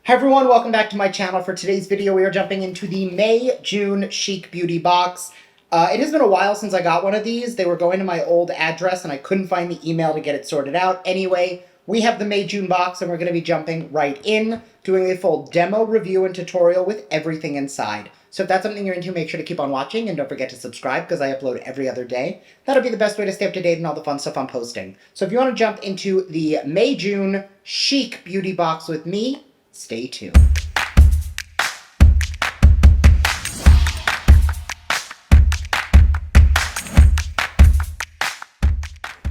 Hi everyone, welcome back to my channel. For today's video, we are jumping into the May-June Chic Beauty box. It has been a while since I got one of these. They were going to my old address and I couldn't find the email to get it sorted out. Anyway, we have the May-June box and we're going to be jumping right in, doing a full demo, review, and tutorial with everything inside. So if that's something you're into, make sure to keep on watching and don't forget to subscribe because I upload every other day. That'll be the best way to stay up to date and all the fun stuff I'm posting. So if you want to jump into the May-June Chic Beauty box with me, stay tuned.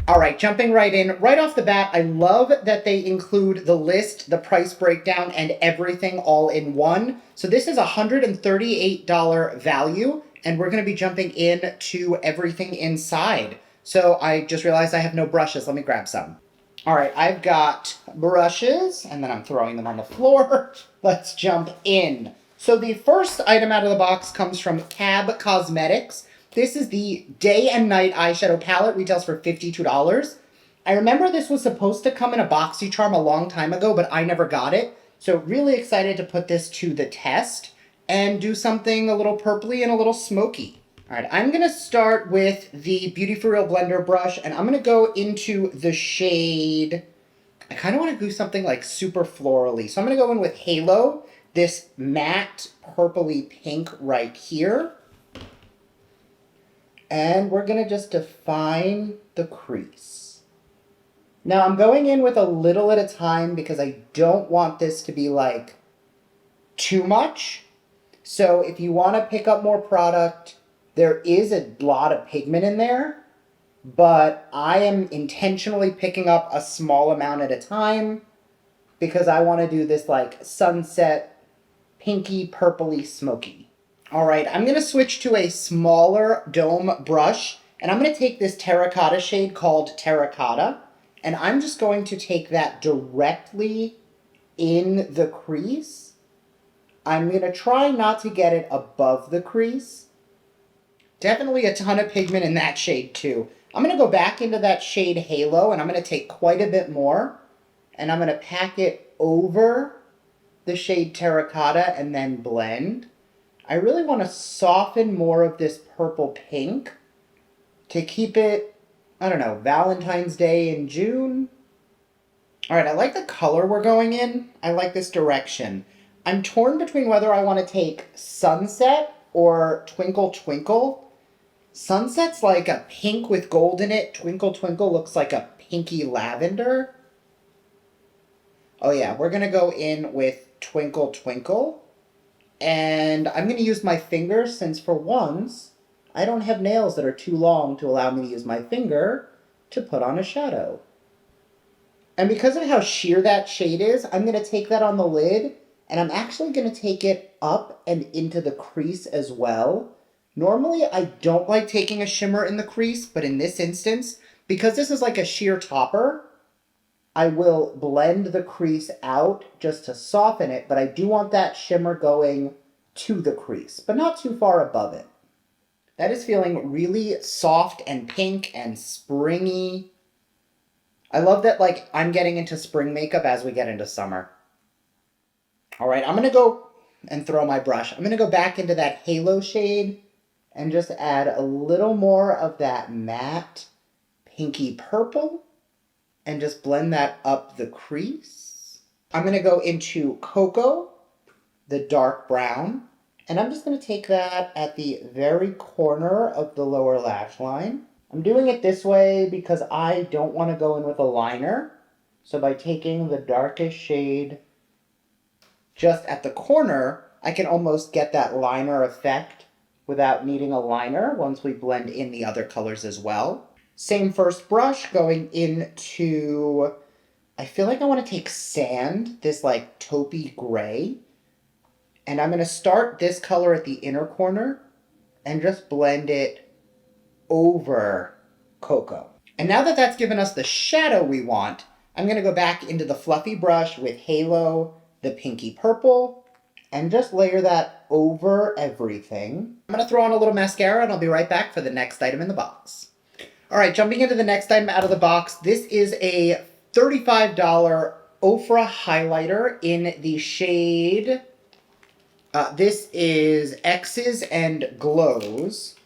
All right, jumping right in. Right off the bat, I love that they include the list, the price breakdown, and everything all in one. So this is a $138 value, and we're going to be jumping in to everything inside. So I just realized I have no brushes. Let me grab some. All right, I've got brushes, and then I'm throwing them on the floor. Let's jump in. So the first item out of the box comes from Cab Cosmetics. This is the Day and Night eyeshadow palette, retails for $52. I remember this was supposed to come in a BoxyCharm a long time ago, but I never got it. So really excited to put this to the test and do something a little purpley and a little smoky. All right, I'm going to start with the Beauty For Real blender brush, and I'm going to go into the shade, I kind of want to do something like super florally. So I'm going to go in with Halo, this matte purpley pink right here. And we're going to just define the crease. Now I'm going in with a little at a time because I don't want this to be like too much. So if you want to pick up more product, there is a lot of pigment in there, but I am intentionally picking up a small amount at a time because I want to do this like sunset, pinky, purpley, smoky. All right, I'm going to switch to a smaller dome brush, and I'm going to take this terracotta shade called Terracotta, and I'm just going to take that directly in the crease. I'm going to try not to get it above the crease. Definitely a ton of pigment in that shade too. I'm going to go back into that shade Halo, and I'm going to take quite a bit more, and I'm going to pack it over the shade Terracotta and then blend. I really want to soften more of this purple pink to keep it, I don't know, Valentine's Day in June. All right, I like the color we're going in. I like this direction. I'm torn between whether I want to take Sunset or Twinkle Twinkle. Sunset's like a pink with gold in it. Twinkle Twinkle looks like a pinky lavender. Oh yeah, we're going to go in with Twinkle Twinkle. And I'm going to use my finger since for once, I don't have nails that are too long to allow me to use my finger to put on a shadow. And because of how sheer that shade is, I'm going to take that on the lid, and I'm actually going to take it up and into the crease as well. Normally, I don't like taking a shimmer in the crease, but in this instance, because this is like a sheer topper, I will blend the crease out just to soften it, but I do want that shimmer going to the crease, but not too far above it. That is feeling really soft and pink and springy. I love that, like, I'm getting into spring makeup as we get into summer. All right, I'm going to go and throw my brush. I'm going to go back into that Halo shade and just add a little more of that matte pinky purple and just blend that up the crease. I'm going to go into Cocoa, the dark brown, and I'm just going to take that at the very corner of the lower lash line. I'm doing it this way because I don't want to go in with a liner. So by taking the darkest shade just at the corner, I can almost get that liner effect without needing a liner once we blend in the other colors as well. Same first brush going into, I feel like I want to take Sand, this like taupey gray. And I'm going to start this color at the inner corner and just blend it over Cocoa. And now that that's given us the shadow we want, I'm going to go back into the fluffy brush with Halo, the pinky purple, and just layer that over everything. I'm going to throw on a little mascara and I'll be right back for the next item in the box. All right, jumping into the next item out of the box, this is a $35 Ofra highlighter in the shade, this is X's and Glows.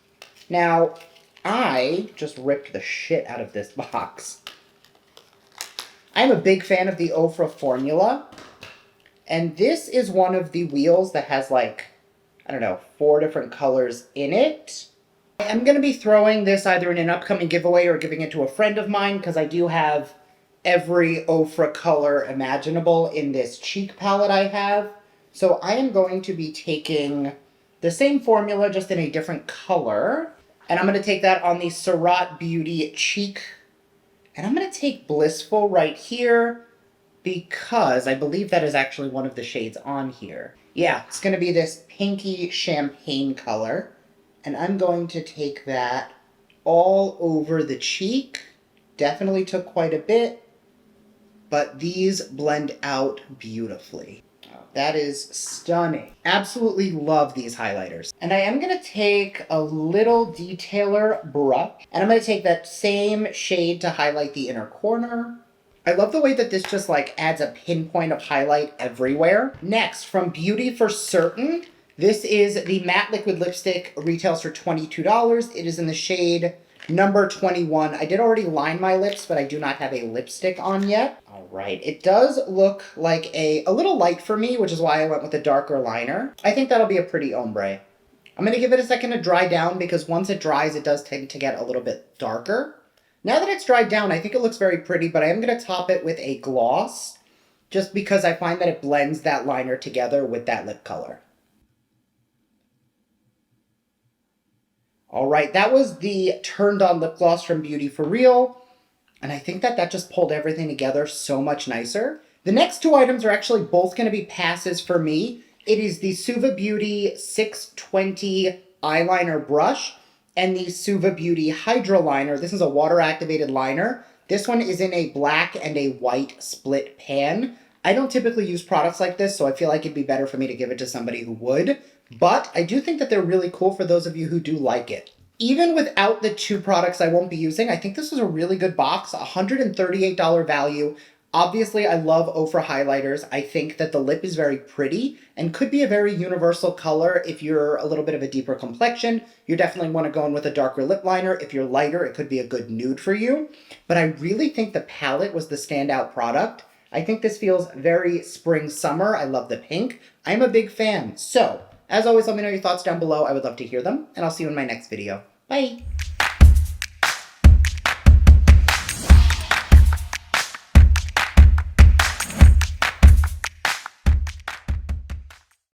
Now, I just ripped the shit out of this box. I'm a big fan of the Ofra formula, and this is one of the wheels that has like, I don't know, 4 different colors in it. I'm going to be throwing this either in an upcoming giveaway or giving it to a friend of mine because I do have every Ofra color imaginable in this cheek palette I have. So I am going to be taking the same formula just in a different color. And I'm going to take that on the Chic Beauty cheek. And I'm going to take Blissful right here because I believe that is actually one of the shades on here. Yeah, it's going to be this pinky champagne color. And I'm going to take that all over the cheek. Definitely took quite a bit, but these blend out beautifully. That is stunning. Absolutely love these highlighters. And I am going to take a little detailer brush, and I'm going to take that same shade to highlight the inner corner. I love the way that this just like adds a pinpoint of highlight everywhere. Next, from Beauty for Certain, this is the matte liquid lipstick, retails for $22. It is in the shade number 21. I did already line my lips, but I do not have a lipstick on yet. All right, it does look like a little light for me, which is why I went with a darker liner. I think that'll be a pretty ombre. I'm going to give it a second to dry down because once it dries, it does tend to get a little bit darker. Now that it's dried down, I think it looks very pretty, but I am going to top it with a gloss just because I find that it blends that liner together with that lip color. All right, that was the Turned On Lip Gloss from Beauty For Real. And I think that just pulled everything together so much nicer. The next 2 items are actually both going to be passes for me. It is the Suva Beauty 620 eyeliner brush and the Suva Beauty Hydra Liner. This is a water-activated liner. This one is in a black and a white split pan. I don't typically use products like this, so I feel like it'd be better for me to give it to somebody who would. But I do think that they're really cool for those of you who do like it. Even without the 2 products I won't be using, I think this is a really good box, $138 value. Obviously, I love Ofra highlighters. I think that the lip is very pretty and could be a very universal color if you're a little bit of a deeper complexion. You definitely want to go in with a darker lip liner. If you're lighter, it could be a good nude for you. But I really think the palette was the standout product. I think this feels very spring-summer. I love the pink. I'm a big fan. So, as always, let me know your thoughts down below. I would love to hear them, and I'll see you in my next video. Bye!